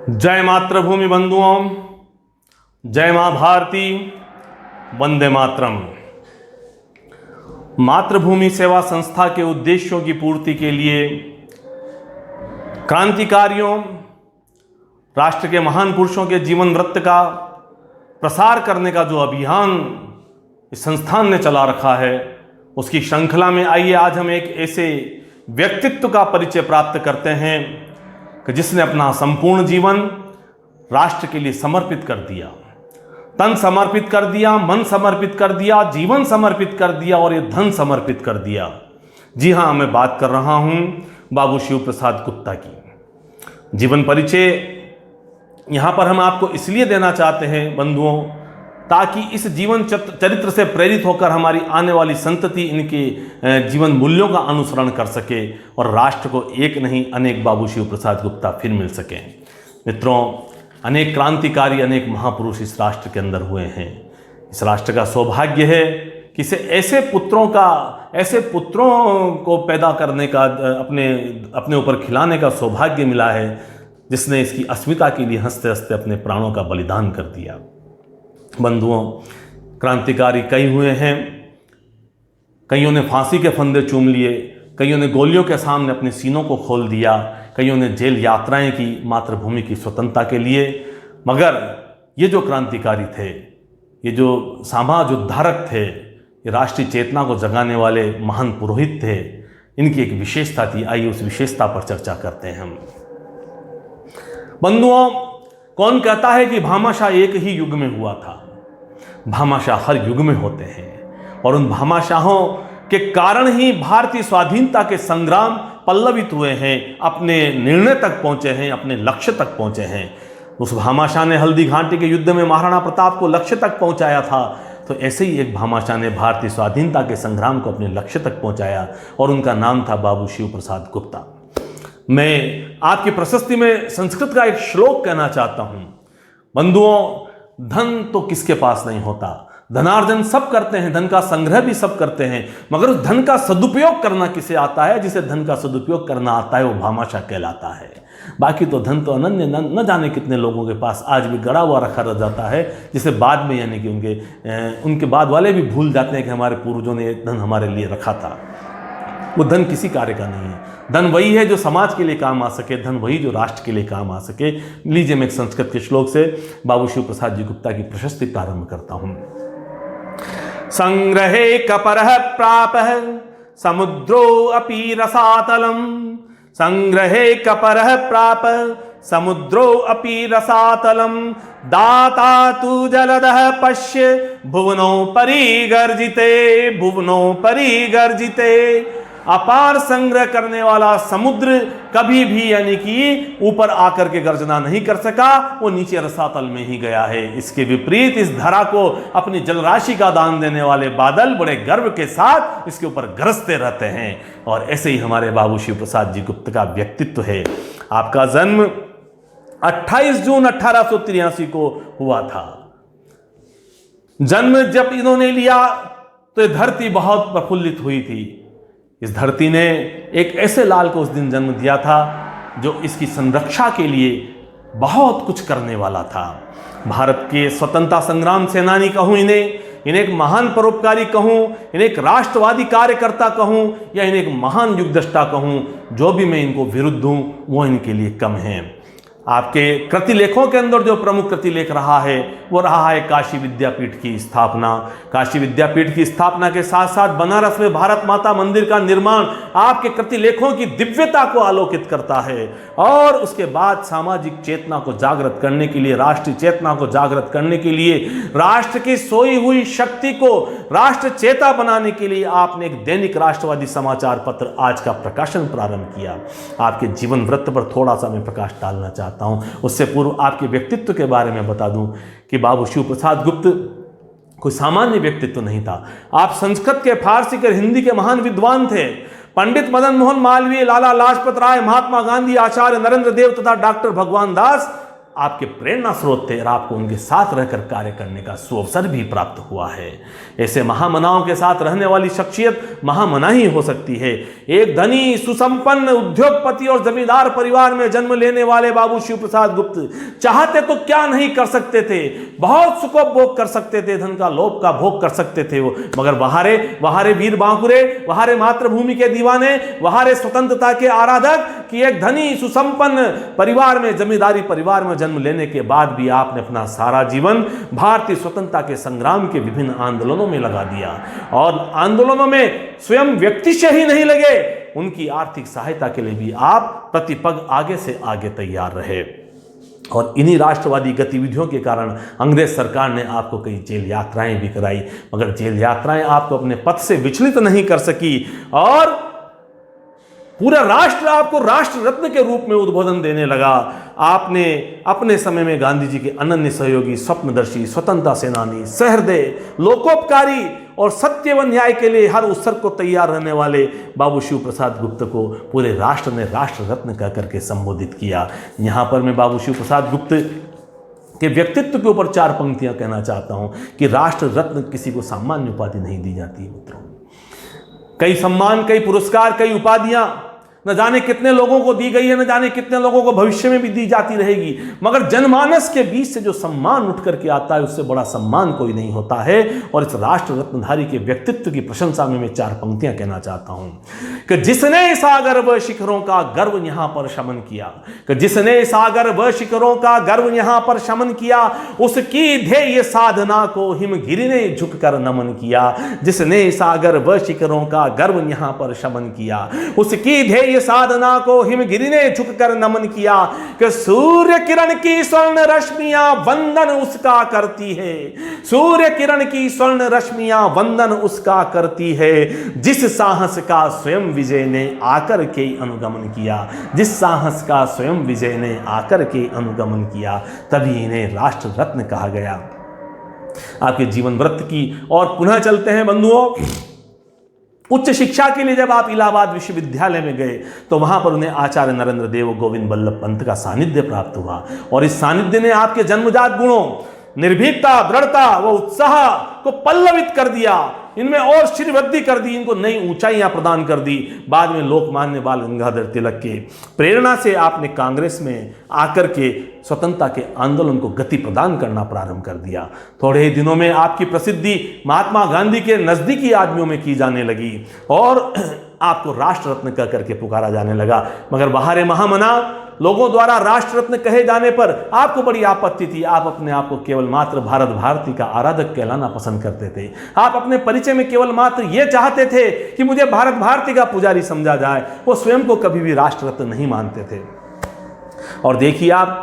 जय मातृभूमि बंधुओं, जय मां भारती, वंदे मातरम। मातृभूमि सेवा संस्था के उद्देश्यों की पूर्ति के लिए क्रांतिकारियों, राष्ट्र के महान पुरुषों के जीवन वृत्त का प्रसार करने का जो अभियान इस संस्थान ने चला रखा है, उसकी श्रृंखला में आइए आज हम एक ऐसे व्यक्तित्व का परिचय प्राप्त करते हैं कि जिसने अपना संपूर्ण जीवन राष्ट्र के लिए समर्पित कर दिया, तन समर्पित कर दिया, मन समर्पित कर दिया, जीवन समर्पित कर दिया और ये धन समर्पित कर दिया। जी हाँ, मैं बात कर रहा हूँ बाबू शिव प्रसाद गुप्ता की। जीवन परिचय यहाँ पर हम आपको इसलिए देना चाहते हैं बंधुओं, ताकि इस जीवन चरित्र से प्रेरित होकर हमारी आने वाली संतति इनके जीवन मूल्यों का अनुसरण कर सके और राष्ट्र को एक नहीं अनेक बाबू शिव प्रसाद गुप्ता फिर मिल सके। मित्रों, अनेक क्रांतिकारी, अनेक महापुरुष इस राष्ट्र के अंदर हुए हैं। इस राष्ट्र का सौभाग्य है कि इसे ऐसे पुत्रों को पैदा करने का, अपने ऊपर खिलाने का सौभाग्य मिला है, जिसने इसकी अस्मिता के लिए हंसते हंसते अपने प्राणों का बलिदान कर दिया। बंधुओं, क्रांतिकारी कई हुए हैं, कईयों ने फांसी के फंदे चूम लिए, कईयों ने गोलियों के सामने अपने सीनों को खोल दिया, कईयों ने जेल यात्राएं की मातृभूमि की स्वतंत्रता के लिए। मगर ये जो क्रांतिकारी थे, ये जो समाज उद्धारक थे, ये राष्ट्रीय चेतना को जगाने वाले महान पुरोहित थे, इनकी एक विशेषता थी। आइए उस विशेषता पर चर्चा करते हैं हम। बंधुओं, कौन कहता है कि भामाशाह एक ही युग में हुआ था? भामाशाह हर युग में होते हैं और उन भामाशाहों के कारण ही भारतीय स्वाधीनता के संग्राम पल्लवित हुए हैं, अपने निर्णय तक पहुंचे हैं, अपने लक्ष्य तक पहुंचे हैं। उस भामाशाह ने हल्दी घाटी के युद्ध में महाराणा प्रताप को लक्ष्य तक पहुंचाया था, तो ऐसे ही एक भामाशाह ने भारतीय स्वाधीनता के संग्राम को अपने लक्ष्य तक पहुंचाया और उनका नाम था बाबू शिव प्रसाद गुप्ता। मैं आपकी प्रशस्ति में संस्कृत का एक श्लोक कहना चाहता हूं। बंधुओं, धन तो किसके पास नहीं होता, धनार्जन सब करते हैं, धन का संग्रह भी सब करते हैं, मगर उस धन का सदुपयोग करना किसे आता है? जिसे धन का सदुपयोग करना आता है वो भामाशाह कहलाता है। बाकी तो धन तो अनन्य न जाने कितने लोगों के पास आज भी गड़ा हुआ रखा रह जाता है, जिसे बाद में यानी कि उनके बाद वाले भी भूल जाते हैं कि हमारे पूर्वजों ने धन हमारे लिए रखा था। वो धन किसी कार्य का नहीं है। धन वही है जो समाज के लिए काम आ सके, धन वही जो राष्ट्र के लिए काम आ सके। लीजिए, मैं एक संस्कृत के श्लोक से बाबू शिव प्रसाद जी गुप्ता की प्रशस्ति प्रारंभ करता हूं। संग्रहे कपरः प्रापः समुद्रो अपि रसातलम, संग्रहे कपरः प्रापः समुद्रो अपि रसातलम, दाता तु जलदः पश्य भुवनों परिगर्जिते, भुवनों परिगर्जिते। अपार संग्रह करने वाला समुद्र कभी भी यानी कि ऊपर आकर के गर्जना नहीं कर सका, वो नीचे रसातल में ही गया है। इसके विपरीत इस धरा को अपनी जलराशि का दान देने वाले बादल बड़े गर्व के साथ इसके ऊपर गरजते रहते हैं। और ऐसे ही हमारे बाबू शिव प्रसाद जी गुप्ता का व्यक्तित्व है। आपका जन्म 28 जून 1883 को हुआ था। जन्म जब इन्होंने लिया तो ये धरती बहुत प्रफुल्लित हुई थी। इस धरती ने एक ऐसे लाल को उस दिन जन्म दिया था जो इसकी संरक्षा के लिए बहुत कुछ करने वाला था। भारत के स्वतंत्रता संग्राम सेनानी कहूं इन्हें एक महान परोपकारी कहूं, इन्हें एक राष्ट्रवादी कार्यकर्ता कहूं या इन्हें एक महान युगदृष्टा कहूं, जो भी मैं इनको विरुद्ध हूं वो इनके लिए कम है। आपके कृतिलेखों के अंदर जो प्रमुख कृतिलेख रहा है वो रहा है काशी विद्यापीठ की स्थापना। काशी विद्यापीठ की स्थापना के साथ साथ बनारस में भारत माता मंदिर का निर्माण आपके कृतिलेखों की दिव्यता को आलोकित करता है। और उसके बाद सामाजिक चेतना को जागृत करने के लिए, राष्ट्रीय चेतना को जागृत करने के लिए, राष्ट्र की सोई हुई शक्ति को राष्ट्र चेता बनाने के लिए आपने एक दैनिक राष्ट्रवादी समाचार पत्र आज का प्रकाशन प्रारंभ किया। आपके जीवन वृत्त पर थोड़ा सा मैं प्रकाश डालना चाहता हूं। उससे पूर्व आपके व्यक्तित्व के बारे में बता दूं कि बाबू शिव प्रसाद गुप्ता कोई सामान्य व्यक्तित्व नहीं था। आप संस्कृत के, फारसी के, हिंदी के महान विद्वान थे। पंडित मदन मोहन मालवीय, लाला लाजपत राय, महात्मा गांधी, आचार्य नरेंद्र देव तथा डॉक्टर भगवान दास आपके प्रेरणा स्रोत थे और आपको उनके साथ रहकर कार्य करने का सुअवसर भी प्राप्त हुआ है। ऐसे महामनाओं के साथ रहने वाली शख्सियत महामना ही हो सकती है। एक धनी, सुसंपन्न, उद्योगपति और जमींदार परिवार में जन्म लेने वाले बाबू शिव प्रसाद गुप्त चाहते तो क्या नहीं कर सकते थे। बहुत सुखोपभोग कर सकते थे, धन का लोभ का भोग कर सकते थे वो, मगर वहारे वीर बांकुरे, वहारे मातृभूमि के दीवाने, वहारे स्वतंत्रता के आराधक कि एक धनी सुसंपन्न परिवार में, जमींदारी परिवार में जन्म लेने के बाद भी आपने अपना सारा जीवन भारतीय स्वतंत्रता के संग्राम के विभिन्न आंदोलनों में लगा दिया। और आंदोलनों में स्वयं व्यक्ति से ही नहीं लगे, उनकी आर्थिक सहायता के लिए भी आप प्रतिपग आगे से आगे तैयार रहे। और इन्हीं राष्ट्रवादी गतिविधियों के कारण अंग्रेज सरकार ने आपको कई जेल यात्राएं भी कराई, मगर जेल यात्राएं आपको अपने पथ से विचलित नहीं कर सकी और पूरा राष्ट्र आपको राष्ट्र रत्न के रूप में उद्बोधन देने लगा। आपने अपने समय में गांधी जी के अनन्य सहयोगी, स्वप्नदर्शी, स्वतंत्रता सेनानी, सहृदय, लोकोपकारी और सत्य व न्याय के लिए हर उत्सर्ग को तैयार रहने वाले बाबू शिव प्रसाद गुप्त को पूरे राष्ट्र ने राष्ट्र रत्न कह करके संबोधित किया। यहाँ पर मैं बाबू शिव प्रसाद गुप्त के व्यक्तित्व के ऊपर 4 पंक्तियां कहना चाहता हूं कि राष्ट्र रत्न किसी को सामान्य उपाधि नहीं दी जाती है मित्रों। कई सम्मान, कई पुरस्कार, कई उपाधियां न जाने कितने लोगों को दी गई है, न जाने कितने लोगों को भविष्य में भी दी जाती रहेगी, मगर जनमानस के बीच से जो सम्मान उठ करके आता है उससे बड़ा सम्मान कोई नहीं होता है। और इस राष्ट्र रत्नधारी के व्यक्तित्व की प्रशंसा में मैं 4 पंक्तियां कहना चाहता हूं कि जिसने सागर व शिखरों का गर्व यहां पर शमन किया, कि जिसने सागर व शिखरों का गर्व यहां पर शमन किया, उसकी ध्येय साधना को हिमगिरि ने झुककर नमन किया। जिसने सागर व शिखरों का गर्व यहां पर शमन किया, उसकी ध्येय साधना को हिमगिरि ने झुककर नमन किया कि सूर्य किरण की स्वर्ण रश्मियां वंदन उसका करती है, सूर्य किरण की स्वर्ण रश्मियां वंदन उसका करती है, जिस साहस का स्वयं विजय ने आकर के अनुगमन किया, जिस साहस का स्वयं विजय ने आकर के अनुगमन किया, तभी इन्हें राष्ट्र रत्न कहा गया। आपके जीवन वृत्त की और पुनः चलते हैं बंधुओं। उच्च शिक्षा के लिए जब आप इलाहाबाद विश्वविद्यालय में गए तो वहां पर उन्हें आचार्य नरेंद्र देव गोविंद बल्लभ पंत का सानिध्य प्राप्त हुआ और इस सानिध्य ने आपके जन्मजात गुणों, निर्भीकता, दृढ़ता व उत्साह को पल्लवित कर दिया, इनमें और श्रीवृद्धि कर दी, इनको नई ऊंचाइयां प्रदान कर दी। बाद में लोकमान्य बाल गंगाधर तिलक के प्रेरणा से आपने कांग्रेस में आकर के स्वतंत्रता के आंदोलन को गति प्रदान करना प्रारंभ कर दिया। थोड़े ही दिनों में आपकी प्रसिद्धि महात्मा गांधी के नजदीकी आदमियों में की जाने लगी और आपको राष्ट्र रत्न कह करके पुकारा जाने लगा। मगर बाहर महामना लोगों द्वारा राष्ट्र रत्न कहे जाने पर आपको बड़ी आपत्ति थी। आप अपने आप को केवल मात्र भारत भारती का आराधक कहलाना पसंद करते थे। आप अपने परिचय में केवल मात्र यह चाहते थे कि मुझे भारत भारती का पुजारी समझा जाए। वो स्वयं को कभी भी राष्ट्र रत्न नहीं मानते थे। और देखिए आप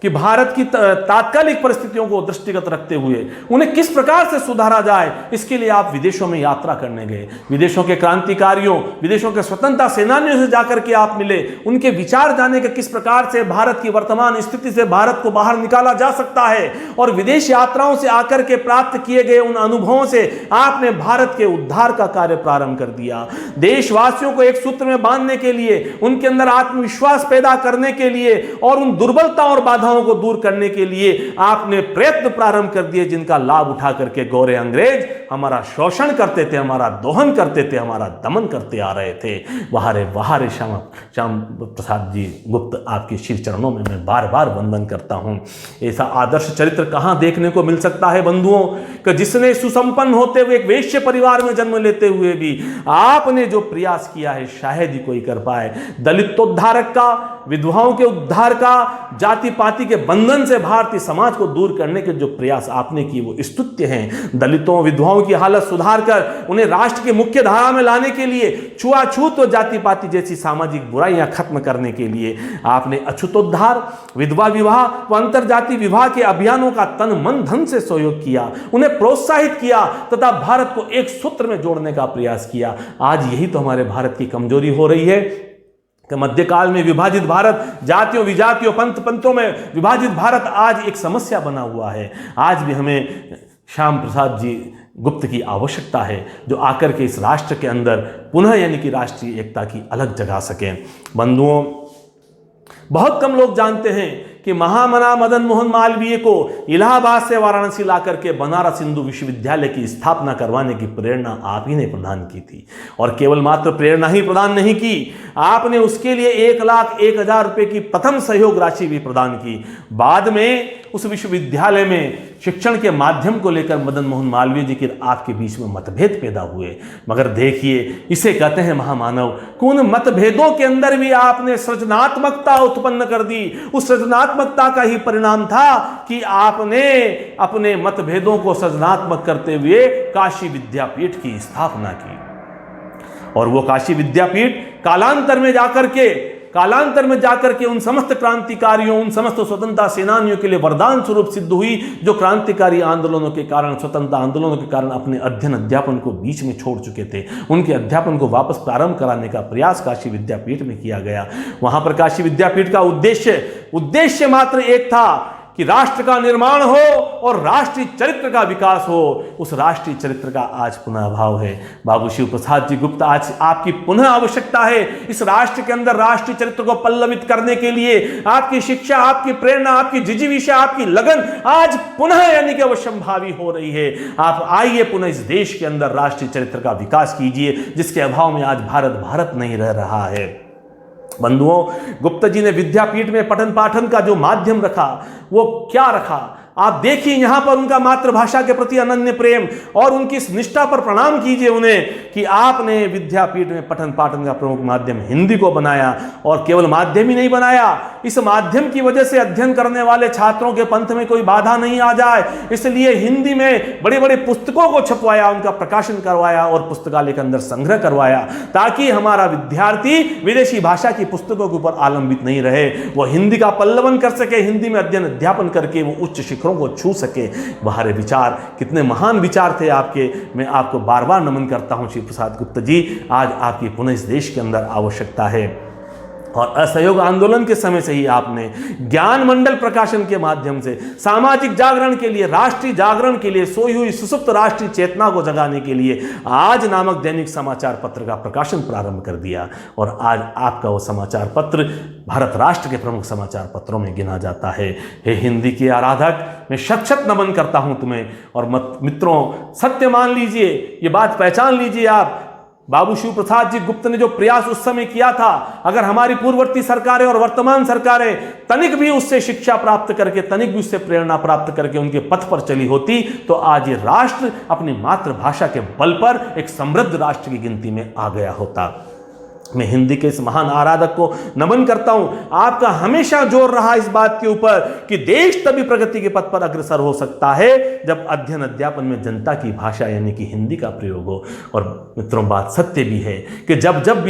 कि भारत की तात्कालिक परिस्थितियों को दृष्टिगत रखते हुए उन्हें किस प्रकार से सुधारा जाए, इसके लिए आप विदेशों में यात्रा करने गए। विदेशों के क्रांतिकारियों, विदेशों के स्वतंत्रता सेनानियों से जाकर के आप मिले, उनके विचार जाने के किस प्रकार से भारत की वर्तमान स्थिति से भारत को बाहर निकाला जा सकता है। और विदेश यात्राओं से आकर के प्राप्त किए गए उन अनुभवों से आपने भारत के उद्धार का कार्य प्रारंभ कर दिया। देशवासियों को एक सूत्र में बांधने के लिए, उनके अंदर आत्मविश्वास पैदा करने के लिए और उन दुर्बलता और बाधा को दूर करने के लिए आपने प्रयत्न प्रारंभ कर दिए, जिनका लाभ उठा करके गोरे अंग्रेज हमारा शोषण करते थे, हमारा दोहन करते थे, हमारा दमन करते आ रहे थे। वहारे श्याम प्रसाद जी गुप्त, आपके श्री चरणों में मैं बार बार वंदन करता हूं। ऐसा आदर्श चरित्र कहां देखने को मिल सकता है बंधुओं, कि जिसने सुसंपन्न होते हुए एक वैश्य परिवार में जन्म लेते हुए भी आपने जो प्रयास किया है शायद ही कोई कर पाए। दलितोद्धारक का, विधवाओं के उद्धार का, जाति पाति के बंधन से भारतीय समाज को दूर करने के जो प्रयास आपने किए वो स्तुत्य हैं। दलितों, विधवाओं की हालत सुधार कर उन्हें राष्ट्र की मुख्य धारा में लाने के लिए, छुआछूत और जाति पाति जैसी सामाजिक बुराइयां खत्म करने के लिए आपने अछूतोद्धार, विधवा विवाह व अंतरजातीय विवाह के अभियानों का तन मन धन से सहयोग किया, उन्हें प्रोत्साहित किया तथा भारत को एक सूत्र में जोड़ने का प्रयास किया। आज यही तो हमारे भारत की कमजोरी हो रही है कि मध्यकाल में विभाजित भारत, जातियों विजातियों, पंथ पंथों में विभाजित भारत आज एक समस्या बना हुआ है। आज भी हमें श्याम प्रसाद जी गुप्त की आवश्यकता है, जो आकर के इस राष्ट्र के अंदर पुनः यानी कि राष्ट्रीय एकता की अलग जगा सकें। बंधुओं, बहुत कम लोग जानते हैं कि महामना मदन मोहन मालवीय को इलाहाबाद से वाराणसी लाकर के बनारस हिंदू विश्वविद्यालय की स्थापना करवाने की प्रेरणा आप ही ने प्रदान की थी। और केवल मात्र प्रेरणा ही प्रदान नहीं की, आपने उसके लिए 1,01,000 रुपए की प्रथम सहयोग राशि भी प्रदान की। बाद में उस विश्वविद्यालय में शिक्षण के माध्यम को लेकर मदन मोहन मालवीय जी के आपके बीच में मतभेद पैदा हुए, मगर देखिए इसे कहते हैं महामानव। उन मतभेदों के अंदर भी आपने सृजनात्मकता उत्पन्न कर दी। उस सृजनात्मकता का ही परिणाम था कि आपने अपने मतभेदों को सृजनात्मक करते हुए काशी विद्यापीठ की स्थापना की। और वो काशी विद्यापीठ कालांतर में जाकर के उन समस्त क्रांतिकारियों, उन समस्त स्वतंत्रता सेनानियों के लिए वरदान स्वरूप सिद्ध हुई, जो क्रांतिकारी आंदोलनों के कारण, स्वतंत्रता आंदोलनों के कारण अपने अध्ययन अध्यापन को बीच में छोड़ चुके थे। उनके अध्यापन को वापस प्रारंभ कराने का प्रयास काशी विद्यापीठ में किया गया। वहां पर काशी विद्यापीठ का उद्देश्य मात्र एक था कि राष्ट्र का निर्माण हो और राष्ट्रीय चरित्र का विकास हो। उस राष्ट्रीय चरित्र का आज पुनः अभाव है। बाबू शिव प्रसाद जी गुप्त, आज आपकी पुनः आवश्यकता है। इस राष्ट्र के अंदर राष्ट्रीय चरित्र को पल्लवित करने के लिए आपकी शिक्षा, आपकी प्रेरणा, आपकी जिजीविषा, आपकी लगन आज पुनः यानी कि अवश्यंभावी हो रही है। आप आइए पुनः इस देश के अंदर राष्ट्रीय चरित्र का विकास कीजिए, जिसके अभाव में आज भारत नहीं रह रहा है। बंधुओं, गुप्ता जी ने विद्यापीठ में पठन पाठन का जो माध्यम रखा, वो क्या रखा? आप देखिए यहां पर उनका मातृभाषा के प्रति अनन्य प्रेम और उनकी इस निष्ठा पर प्रणाम कीजिए उन्हें कि आपने विद्यापीठ में पठन पाठन का प्रमुख माध्यम हिंदी को बनाया। और केवल माध्यम ही नहीं बनाया, इस माध्यम की वजह से अध्ययन करने वाले छात्रों के पंथ में कोई बाधा नहीं आ जाए, इसलिए हिंदी में बड़े बड़े पुस्तकों को छपवाया, उनका प्रकाशन करवाया और पुस्तकालय के अंदर संग्रह करवाया, ताकि हमारा विद्यार्थी विदेशी भाषा की पुस्तकों के ऊपर आलंबित नहीं रहे, वो हिंदी का पल्लवन कर सके, हिंदी में अध्ययन अध्यापन करके वो उच्च शिखरों को छू सके। बाहर विचार, कितने महान विचार थे आपके। मैं आपको बार बार नमन करता हूं शिव प्रसाद गुप्ता जी। आज आपकी पुनः इस देश के अंदर आवश्यकता है। और असहयोग आंदोलन के समय से ही आपने ज्ञान मंडल प्रकाशन के माध्यम से सामाजिक जागरण के लिए, राष्ट्रीय जागरण के लिए, सोई हुई सुसुप्त राष्ट्रीय चेतना को जगाने के लिए आज नामक दैनिक समाचार पत्र का प्रकाशन प्रारंभ कर दिया। और आज आपका वो समाचार पत्र भारत राष्ट्र के प्रमुख समाचार पत्रों में गिना जाता है। हे हिंदी के आराधक, मैं शत शत नमन करता हूं तुम्हें। और मित्रों, सत्य मान लीजिए, ये बात पहचान लीजिए आप, बाबू शिव प्रसाद जी गुप्त ने जो प्रयास उस समय किया था, अगर हमारी पूर्ववर्ती सरकारें और वर्तमान सरकारें तनिक भी उससे शिक्षा प्राप्त करके, तनिक भी उससे प्रेरणा प्राप्त करके उनके पथ पर चली होती, तो आज ये राष्ट्र अपनी मातृभाषा के बल पर एक समृद्ध राष्ट्र की गिनती में आ गया होता। मैं हिंदी के इस महान आराधक को नमन करता हूं। आपका हमेशा जोर रहा इस बात के ऊपर कि देश तभी प्रगति के पथ पर अग्रसर हो सकता है जब अध्ययन अध्यापन में जनता की भाषा यानी कि हिंदी का प्रयोग हो। और मित्रों, बात सत्य भी है कि जब जब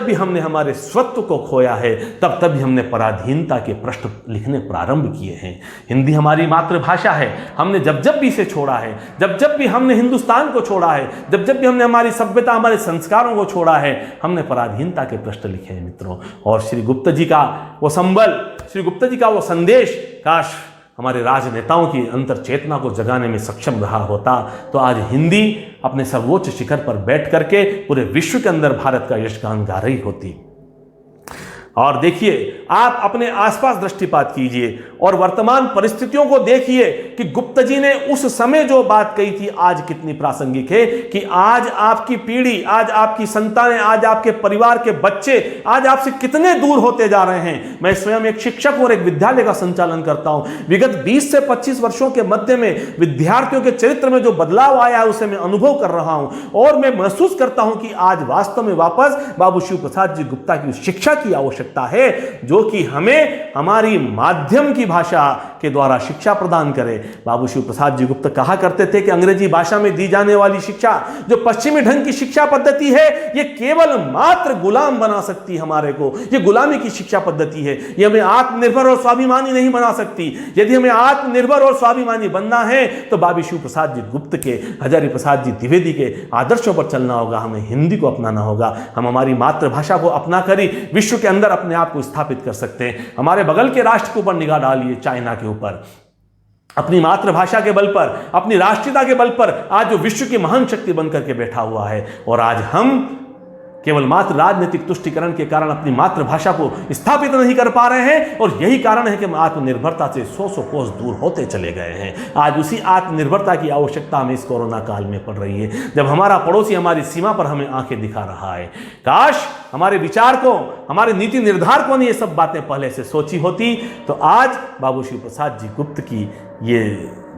भी हमने हमारे स्वत्व को खोया है, तब तब भी हमने पराधीनता के पृष्ठ लिखने प्रारंभ किए हैं। हिंदी हमारी मातृभाषा है, हमने जब भी इसे छोड़ा है, जब भी हमने हिंदुस्तान को छोड़ा है, जब भी हमने हमारी सभ्यता, हमारे संस्कारों को छोड़ा है, हमने पराधीनता के पृष्ठ लिखे हैं मित्रों। और श्री गुप्ता जी का वो संबल, श्री गुप्ता जी का वो संदेश काश हमारे राजनेताओं की अंतर चेतना को जगाने में सक्षम रहा होता, तो आज हिंदी अपने सर्वोच्च शिखर पर बैठ करके पूरे विश्व के अंदर भारत का यशगान गा रही होती। और देखिए, आप अपने आसपास दृष्टिपात कीजिए और वर्तमान परिस्थितियों को देखिए कि गुप्ता जी ने उस समय जो बात कही थी आज कितनी प्रासंगिक है कि आज आपकी पीढ़ी, आज आपकी संतानें, आज आपके परिवार के बच्चे आज आपसे कितने दूर होते जा रहे हैं। मैं स्वयं एक शिक्षक और एक विद्यालय का संचालन करता हूं। विगत 20 से 25 वर्षों के मध्य में विद्यार्थियों के चरित्र में जो बदलाव आया है उसे मैं अनुभव कर रहा हूं और मैं महसूस करता हूं कि आज वास्तव में वापस बाबू शिव प्रसाद जी गुप्ता की शिक्षा की आवश्यकता है, जो कि हमें हमारी माध्यम की भाषा के द्वारा शिक्षा प्रदान करे। बाबू शिव प्रसाद जी गुप्ता कहा करते थे कि अंग्रेजी भाषा में दी जाने वाली शिक्षा, जो पश्चिमी ढंग की शिक्षा पद्धति है, ये केवल मात्र गुलाम बना सकती हमारे को। ये गुलामी की शिक्षा पद्धति है, ये हमें आत्मनिर्भर और स्वाभिमानी नहीं बना सकती। यदि हमें आत्मनिर्भर और स्वाभिमानी बनना है तो बाबू शिव प्रसाद जी गुप्त के, हजारी प्रसाद जी द्विवेदी के आदर्शों पर चलना होगा। हमें हिंदी को अपनाना होगा। हम हमारी मातृभाषा को अपना कर ही विश्व के अंदर अपने आप को स्थापित कर सकते हैं। हमारे बगल के राष्ट्र के ऊपर निगाह डालिए, चाइना के ऊपर, अपनी मातृभाषा के बल पर, अपनी राष्ट्रीयता के बल पर आज जो विश्व की महान शक्ति बनकर के बैठा हुआ है। और आज हम केवल मात्र राजनीतिक तुष्टिकरण के कारण अपनी मातृभाषा को स्थापित नहीं कर पा रहे हैं, और यही कारण है कि हम आत्मनिर्भरता से सौ कोस दूर होते चले गए हैं। आज उसी आत्मनिर्भरता की आवश्यकता हमें इस कोरोना काल में पड़ रही है, जब हमारा पड़ोसी हमारी सीमा पर हमें आंखें दिखा रहा है। काश हमारे विचार को, हमारे नीति निर्धारकों ने ये सब बातें पहले से सोची होती, तो आज बाबू शिव प्रसाद जी गुप्त की ये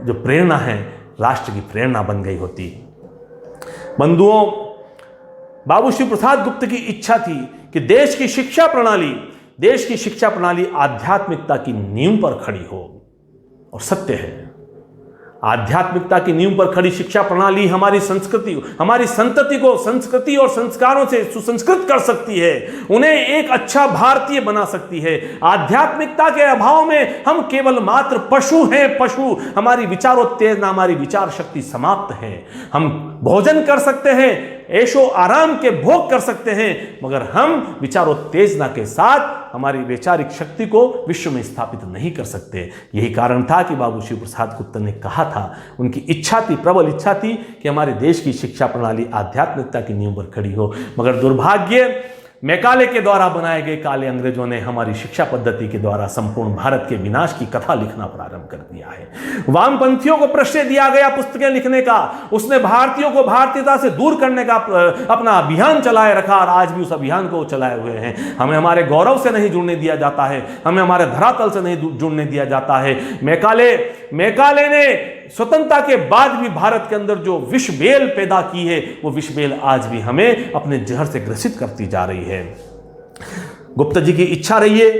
जो प्रेरणा है राष्ट्र की प्रेरणा बन गई होती। बंधुओं, बाबू शिव प्रसाद गुप्त की इच्छा थी कि देश की शिक्षा प्रणाली आध्यात्मिकता की नींव पर खड़ी हो, और सत्य है, आध्यात्मिकता की नींव पर खड़ी शिक्षा प्रणाली हमारी संतति को संस्कृति और संस्कारों से सुसंस्कृत कर सकती है, उन्हें एक अच्छा भारतीय बना सकती है। आध्यात्मिकता के अभाव में हम केवल मात्र पशु हैं, पशु। हमारी विचारोत्तेजना, हमारी विचार शक्ति समाप्त है। हम भोजन कर सकते हैं, ऐशो आराम के भोग कर सकते हैं, मगर हम विचारोत्तेजना के साथ हमारी वैचारिक शक्ति को विश्व में स्थापित नहीं कर सकते। यही कारण था कि बाबू शिव प्रसाद गुप्त ने कहा था, उनकी इच्छा थी, प्रबल इच्छा थी कि हमारे देश की शिक्षा प्रणाली आध्यात्मिकता की नींव पर खड़ी हो। मगर दुर्भाग्य, मैकाले के द्वारा बनाए गए काले अंग्रेजों ने हमारी शिक्षा पद्धति के द्वारा संपूर्ण भारत के विनाश की कथा लिखना प्रारंभ कर दिया है। वामपंथियों को प्रश्रय दिया गया पुस्तकें लिखने का, उसने भारतीयों को भारतीयता से दूर करने का अपना अभियान चलाए रखा, और आज भी उस अभियान को चलाए हुए हैं। हमें हमारे गौरव से नहीं जुड़ने दिया जाता है, हमें हमारे धरातल से नहीं जुड़ने दिया जाता है। मैकाले ने स्वतंत्रता के बाद भी भारत के अंदर जो विषबेल पैदा की है, वो विषबेल आज भी हमें अपने जहर से ग्रसित करती जा रही है। गुप्ता जी की इच्छा रही है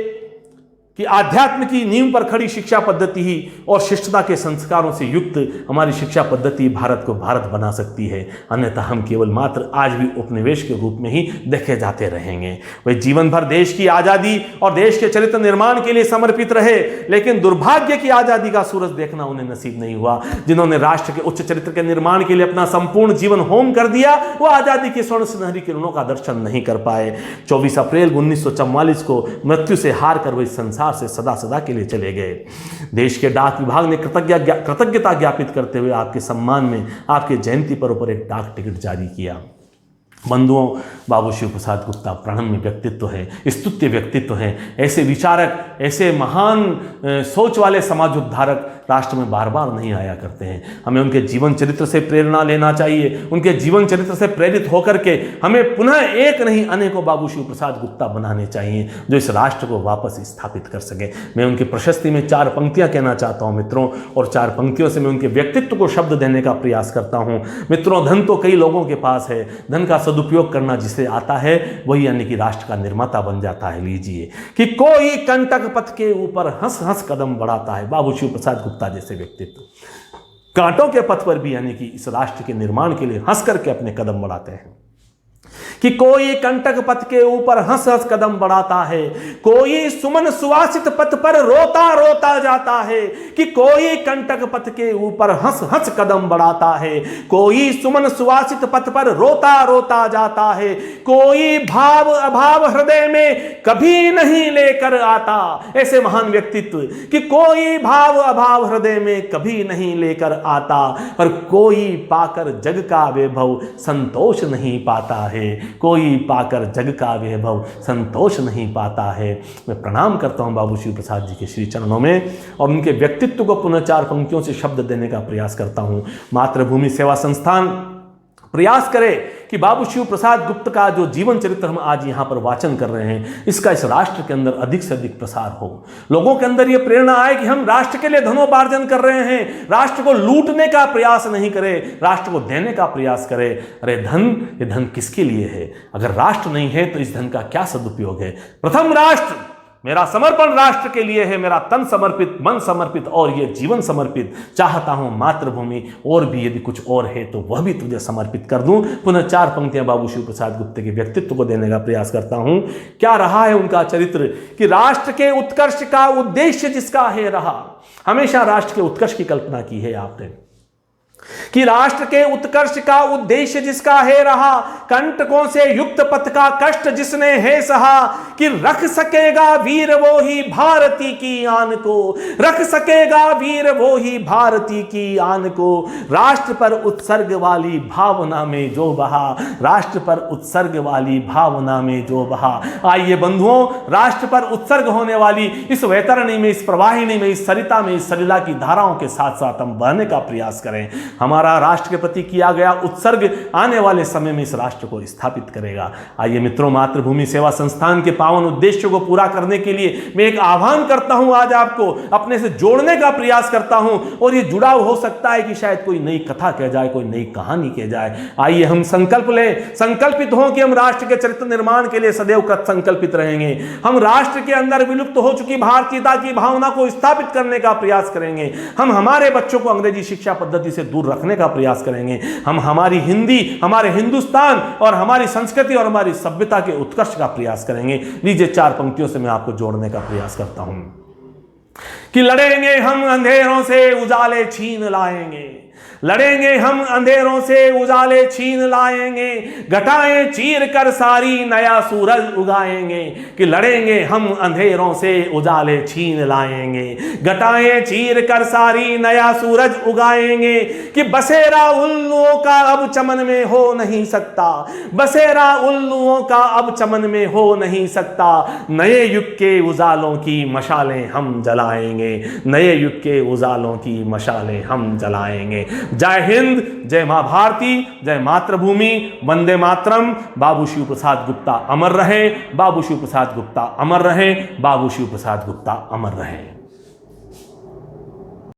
कि आध्यात्म की नींव पर खड़ी शिक्षा पद्धति ही और शिष्टता के संस्कारों से युक्त हमारी शिक्षा पद्धति भारत को भारत बना सकती है, अन्यथा हम केवल मात्र आज भी उपनिवेश के रूप में ही देखे जाते रहेंगे। वे जीवन भर देश की आज़ादी और देश के चरित्र निर्माण के लिए समर्पित रहे, लेकिन दुर्भाग्य की आज़ादी का सूरज देखना उन्हें नसीब नहीं हुआ। जिन्होंने राष्ट्र के उच्च चरित्र के निर्माण के लिए अपना संपूर्ण जीवन होम कर दिया, वो आज़ादी के स्वर्ण सुनहरी किरणों का दर्शन नहीं कर पाए। 24 अप्रैल 1944 को मृत्यु से हार कर वे संसार से सदा के लिए चले गए। देश के डाक विभाग ने कृतज्ञता ज्ञापित करते हुए आपके सम्मान में आपके जयंती पर ऊपर एक डाक टिकट जारी किया। बंधुओं, बाबू शिव प्रसाद गुप्ता प्रणम्य व्यक्तित्व है, स्तुत्य व्यक्तित्व हैं। ऐसे विचारक, ऐसे महान सोच वाले समाज उद्धारक राष्ट्र में बार बार नहीं आया करते हैं। हमें उनके जीवन चरित्र से प्रेरणा लेना चाहिए। उनके जीवन चरित्र से प्रेरित होकर के हमें पुनः एक नहीं अनेकों बाबू शिव प्रसाद गुप्ता बनाने चाहिए, जो इस राष्ट्र को वापस स्थापित कर सके। मैं उनकी प्रशस्ति में 4 पंक्तियां कहना चाहता हूं मित्रों, और 4 पंक्तियों से मैं उनके व्यक्तित्व को शब्द देने का प्रयास करता हूं। मित्रों, धन तो कई लोगों के पास है, धन का सदुपयोग करना जिसे आता है वही यानी कि राष्ट्र का निर्माता बन जाता है। लीजिए कि कोई कंटक पथ के ऊपर हंस हंस कदम बढ़ाता है। बाबू शिव प्रसाद गुप्ता जैसे व्यक्तित्व कांटों के पथ पर भी यानी कि इस राष्ट्र के निर्माण के लिए हंस करके अपने कदम बढ़ाते हैं। कि कोई कंटक पथ के ऊपर हंस हंस कदम बढ़ाता है, कोई सुमन सुवासित पथ पर रोता रोता जाता है। कि कोई कंटक पथ के ऊपर हंस हंस कदम बढ़ाता है, कोई सुमन सुवासित पथ पर रोता रोता जाता है। कोई भाव अभाव हृदय में कभी नहीं लेकर आता। ऐसे महान व्यक्तित्व कि कोई भाव अभाव हृदय में कभी नहीं लेकर आता, पर कोई पाकर जग का वैभव संतोष नहीं पाता है। कोई पाकर जग का वैभव संतोष नहीं पाता है। मैं प्रणाम करता हूं बाबू शिव प्रसाद जी के श्री चरणों में, और उनके व्यक्तित्व को पुनः 4 पंक्तियों से शब्द देने का प्रयास करता हूं। मातृभूमि सेवा संस्थान प्रयास करे कि बाबू शिव प्रसाद गुप्त का जो जीवन चरित्र हम आज यहाँ पर वाचन कर रहे हैं, इसका इस राष्ट्र के अंदर अधिक से अधिक प्रसार हो। लोगों के अंदर ये प्रेरणा आए कि हम राष्ट्र के लिए धनोपार्जन कर रहे हैं, राष्ट्र को लूटने का प्रयास नहीं करें, राष्ट्र को देने का प्रयास करें। अरे ये धन किसके लिए है? अगर राष्ट्र नहीं है तो इस धन का क्या सदुपयोग है? प्रथम राष्ट्र, मेरा समर्पण राष्ट्र के लिए है, मेरा तन समर्पित, मन समर्पित और ये जीवन समर्पित। चाहता हूं मातृभूमि और भी यदि कुछ और है तो वह भी तुझे समर्पित कर दूं। पुनः 4 पंक्तियां बाबू शिव प्रसाद गुप्ता के व्यक्तित्व को देने का प्रयास करता हूं। क्या रहा है उनका चरित्र? कि राष्ट्र के उत्कर्ष का उद्देश्य जिसका है रहा, हमेशा राष्ट्र के उत्कर्ष की कल्पना की है आपने। कि राष्ट्र के उत्कर्ष का उद्देश्य जिसका है रहा, कंटकों से युक्त पथ का कष्ट जिसने है सहा, कि रख सकेगा वीर वो ही भारती की आन को, रख सकेगा वीर वो ही भारती की आन को, राष्ट्र पर उत्सर्ग वाली भावना में जो बहा, राष्ट्र पर उत्सर्ग वाली भावना में जो बहा। आइए बंधुओं, राष्ट्र पर उत्सर्ग होने वाली इस वैतरणी में, इस प्रवाहिनी में, इस सरिता में, इस सलिला की धाराओं के साथ साथ हम बहने का प्रयास करें। हमारा राष्ट्र के प्रति किया गया उत्सर्ग आने वाले समय में इस राष्ट्र को स्थापित करेगा। आइए मित्रों, मातृभूमि सेवा संस्थान के पावन उद्देश्य को पूरा करने के लिए मैं एक आह्वान करता हूं, आज आपको अपने से जोड़ने का प्रयास करता हूं। और ये जुड़ाव हो सकता है कि शायद कोई नई कथा कह जाए, कोई नई कहानी कह जाए। आइए हम संकल्प लें, संकल्पित हों कि हम राष्ट्र के चरित्र निर्माण के लिए सदैव कृत संकल्पित रहेंगे। हम राष्ट्र के अंदर विलुप्त हो चुकी भारतीयता की भावना को स्थापित करने का प्रयास करेंगे। हम हमारे बच्चों को अंग्रेजी शिक्षा पद्धति से दूर रखने का प्रयास करेंगे। हम हमारी हिंदी, हमारे हिंदुस्तान और हमारी संस्कृति और हमारी सभ्यता के उत्कर्ष का प्रयास करेंगे। लीजिए 4 पंक्तियों से मैं आपको जोड़ने का प्रयास करता हूं कि लड़ेंगे हम अंधेरों से उजाले छीन लाएंगे, लड़ेंगे हम अंधेरों से उजाले छीन लाएंगे, घटाएं चीर कर सारी नया सूरज उगाएंगे। कि लड़ेंगे हम अंधेरों से उजाले छीन लाएंगे, घटाएं चीर कर सारी नया सूरज उगाएंगे। कि बसेरा उल्लुओं का अब चमन में हो नहीं सकता, बसेरा उल्लुओं का अब चमन में हो नहीं सकता। नए युग के उजालों की मशालें हम जलाएंगे, नए युग के उजालों की मशालें हम जलाएंगे। जय हिंद, जय मां भारती, जय मातृभूमि, वंदे मातरम। बाबू शिव प्रसाद गुप्ता अमर रहे, बाबू शिव प्रसाद गुप्ता अमर रहे, बाबू शिव प्रसाद गुप्ता अमर रहे।